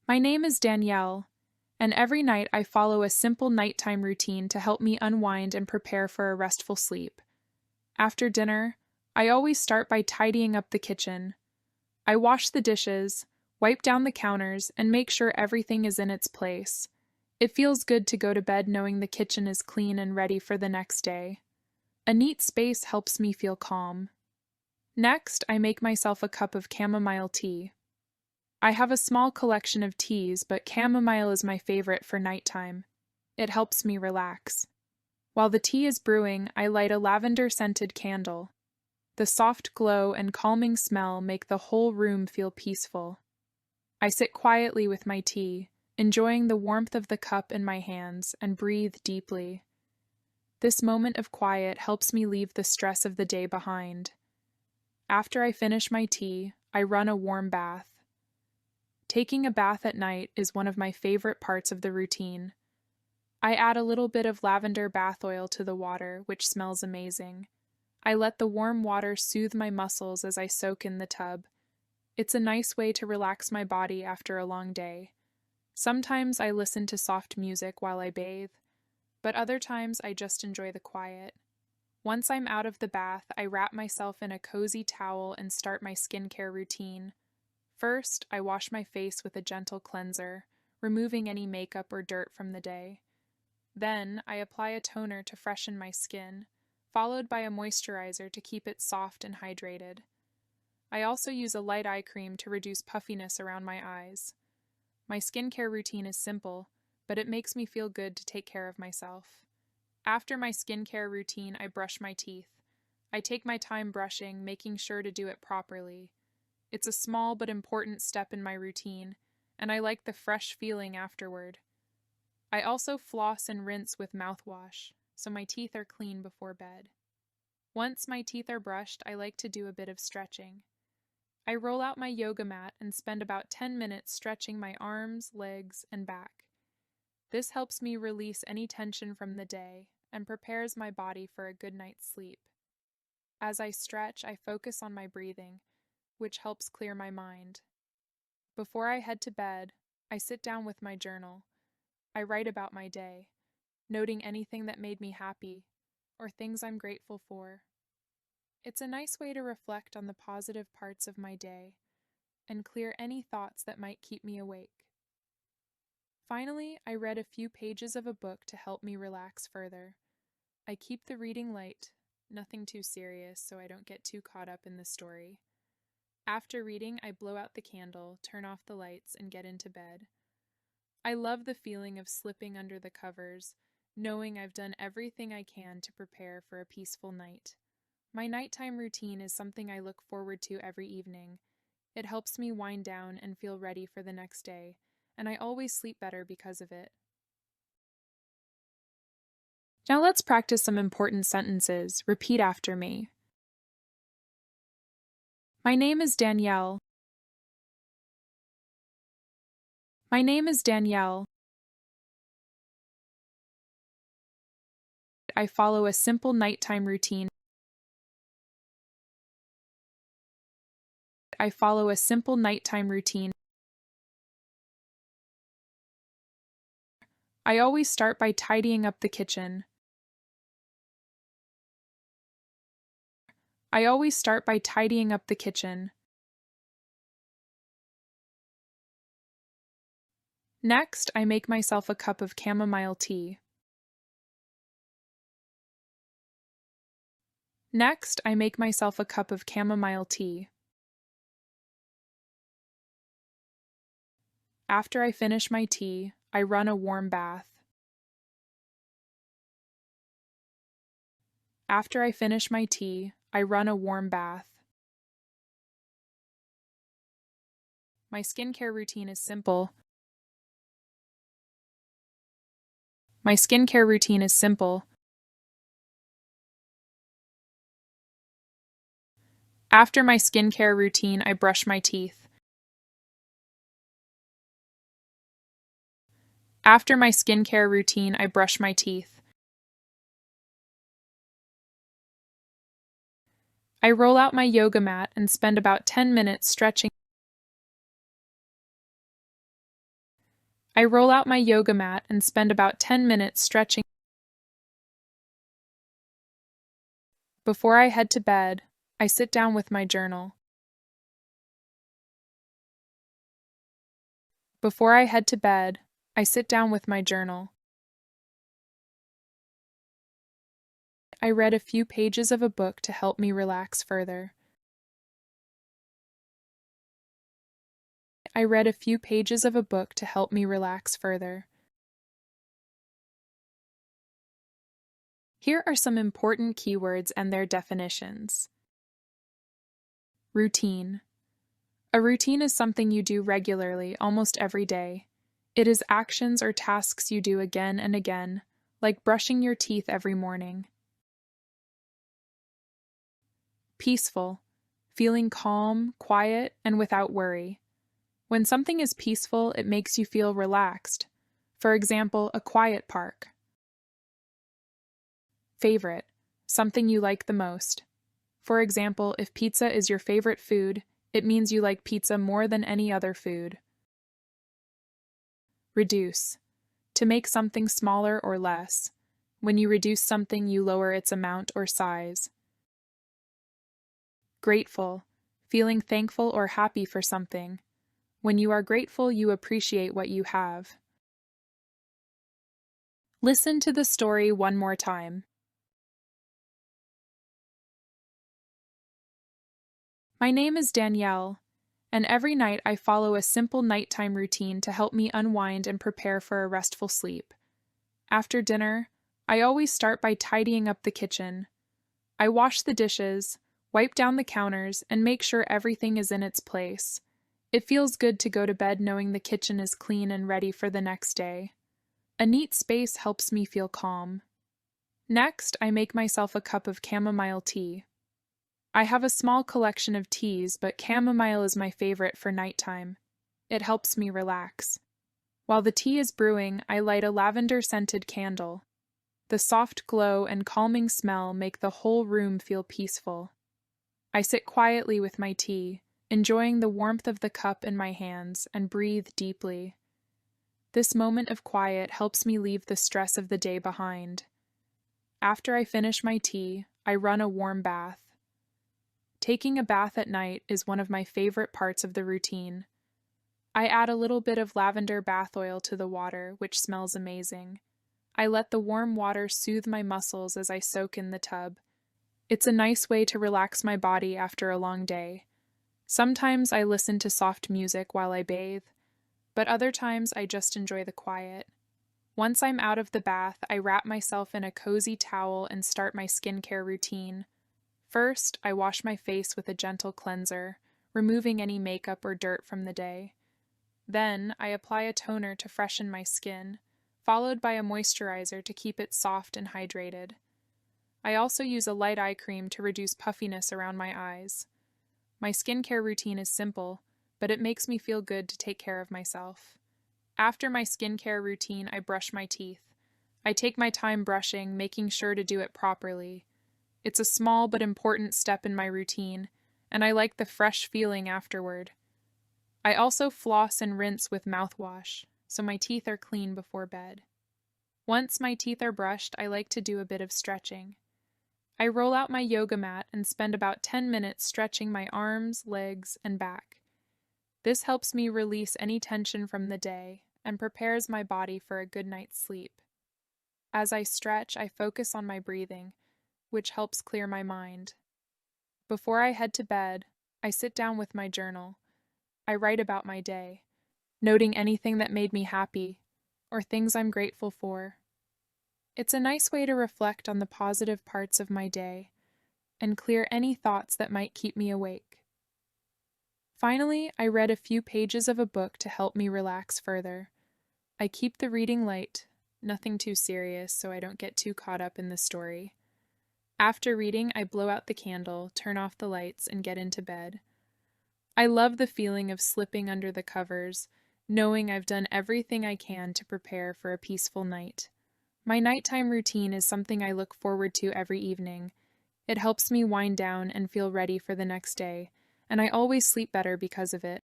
My name is Danielle, and every night I follow a simple nighttime routine to help me unwind and prepare for a restful sleep. After dinner, I always start by tidying up the kitchen. I wash the dishes, wipe down the counters, and make sure everything is in its place. It feels good to go to bed knowing the kitchen is clean and ready for the next day. A neat space helps me feel calm. Next, I make myself a cup of chamomile tea. I have a small collection of teas, but chamomile is my favorite for nighttime. It helps me relax. While the tea is brewing, I light a lavender-scented candle. The soft glow and calming smell make the whole room feel peaceful. I sit quietly with my tea, enjoying the warmth of the cup in my hands, and breathe deeply. This moment of quiet helps me leave the stress of the day behind. After I finish my tea, I run a warm bath. Taking a bath at night is one of my favorite parts of the routine. I add a little bit of lavender bath oil to the water, which smells amazing. I let the warm water soothe my muscles as I soak in the tub. It's a nice way to relax my body after a long day. Sometimes I listen to soft music while I bathe, but other times I just enjoy the quiet. Once I'm out of the bath, I wrap myself in a cozy towel and start my skincare routine. First, I wash my face with a gentle cleanser, removing any makeup or dirt from the day. Then, I apply a toner to freshen my skin, followed by a moisturizer to keep it soft and hydrated. I also use a light eye cream to reduce puffiness around my eyes. My skincare routine is simple, but it makes me feel good to take care of myself. After my skincare routine, I brush my teeth. I take my time brushing, making sure to do it properly. It's a small but important step in my routine, and I like the fresh feeling afterward. I also floss and rinse with mouthwash, so my teeth are clean before bed. Once my teeth are brushed, I like to do a bit of stretching. I roll out my yoga mat and spend about 10 minutes stretching my arms, legs, and back. This helps me release any tension from the day and prepares my body for a good night's sleep. As I stretch, I focus on my breathing, which helps clear my mind. Before I head to bed, I sit down with my journal. I write about my day, noting anything that made me happy or things I'm grateful for. It's a nice way to reflect on the positive parts of my day and clear any thoughts that might keep me awake. Finally, I read a few pages of a book to help me relax further. I keep the reading light, nothing too serious so I don't get too caught up in the story. After reading, I blow out the candle, turn off the lights, and get into bed. I love the feeling of slipping under the covers, knowing I've done everything I can to prepare for a peaceful night. My nighttime routine is something I look forward to every evening. It helps me wind down and feel ready for the next day, and I always sleep better because of it. Now let's practice some important sentences. Repeat after me. My name is Danielle. My name is Danielle. I follow a simple nighttime routine. I follow a simple nighttime routine. I always start by tidying up the kitchen. I always start by tidying up the kitchen. Next, I make myself a cup of chamomile tea. Next, I make myself a cup of chamomile tea. After I finish my tea, I run a warm bath. After I finish my tea, I run a warm bath. My skincare routine is simple. My skincare routine is simple. After my skincare routine, I brush my teeth. After my skincare routine, I brush my teeth. I roll out my yoga mat and spend about 10 minutes stretching. I roll out my yoga mat and spend about 10 minutes stretching. Before I head to bed, I sit down with my journal. Before I head to bed, I sit down with my journal. I read a few pages of a book to help me relax further. I read a few pages of a book to help me relax further. Here are some important keywords and their definitions. Routine. A routine is something you do regularly, almost every day. It is actions or tasks you do again and again, like brushing your teeth every morning. Peaceful. Feeling calm, quiet, and without worry. When something is peaceful, it makes you feel relaxed. For example, a quiet park. Favorite. Something you like the most. For example, if pizza is your favorite food, it means you like pizza more than any other food. Reduce. To make something smaller or less. When you reduce something, you lower its amount or size. Grateful. Feeling thankful or happy for something. When you are grateful, you appreciate what you have. Listen to the story one more time. My name is Danielle, and every night I follow a simple nighttime routine to help me unwind and prepare for a restful sleep. After dinner, I always start by tidying up the kitchen. I wash the dishes, wipe down the counters, and make sure everything is in its place. It feels good to go to bed knowing the kitchen is clean and ready for the next day. A neat space helps me feel calm. Next, I make myself a cup of chamomile tea. I have a small collection of teas, but chamomile is my favorite for nighttime. It helps me relax. While the tea is brewing, I light a lavender-scented candle. The soft glow and calming smell make the whole room feel peaceful. I sit quietly with my tea, enjoying the warmth of the cup in my hands, and breathe deeply. This moment of quiet helps me leave the stress of the day behind. After I finish my tea, I run a warm bath. Taking a bath at night is one of my favorite parts of the routine. I add a little bit of lavender bath oil to the water, which smells amazing. I let the warm water soothe my muscles as I soak in the tub. It's a nice way to relax my body after a long day. Sometimes I listen to soft music while I bathe, but other times I just enjoy the quiet. Once I'm out of the bath, I wrap myself in a cozy towel and start my skincare routine. First, I wash my face with a gentle cleanser, removing any makeup or dirt from the day. Then, I apply a toner to freshen my skin, followed by a moisturizer to keep it soft and hydrated. I also use a light eye cream to reduce puffiness around my eyes. My skincare routine is simple, but it makes me feel good to take care of myself. After my skincare routine, I brush my teeth. I take my time brushing, making sure to do it properly. It's a small but important step in my routine, and I like the fresh feeling afterward. I also floss and rinse with mouthwash, so my teeth are clean before bed. Once my teeth are brushed, I like to do a bit of stretching. I roll out my yoga mat and spend about 10 minutes stretching my arms, legs, and back. This helps me release any tension from the day and prepares my body for a good night's sleep. As I stretch, I focus on my breathing, which helps clear my mind. Before I head to bed, I sit down with my journal. I write about my day, noting anything that made me happy or things I'm grateful for. It's a nice way to reflect on the positive parts of my day and clear any thoughts that might keep me awake. Finally, I read a few pages of a book to help me relax further. I keep the reading light, nothing too serious so I don't get too caught up in the story. After reading, I blow out the candle, turn off the lights, and get into bed. I love the feeling of slipping under the covers, knowing I've done everything I can to prepare for a peaceful night. My nighttime routine is something I look forward to every evening. It helps me wind down and feel ready for the next day, and I always sleep better because of it.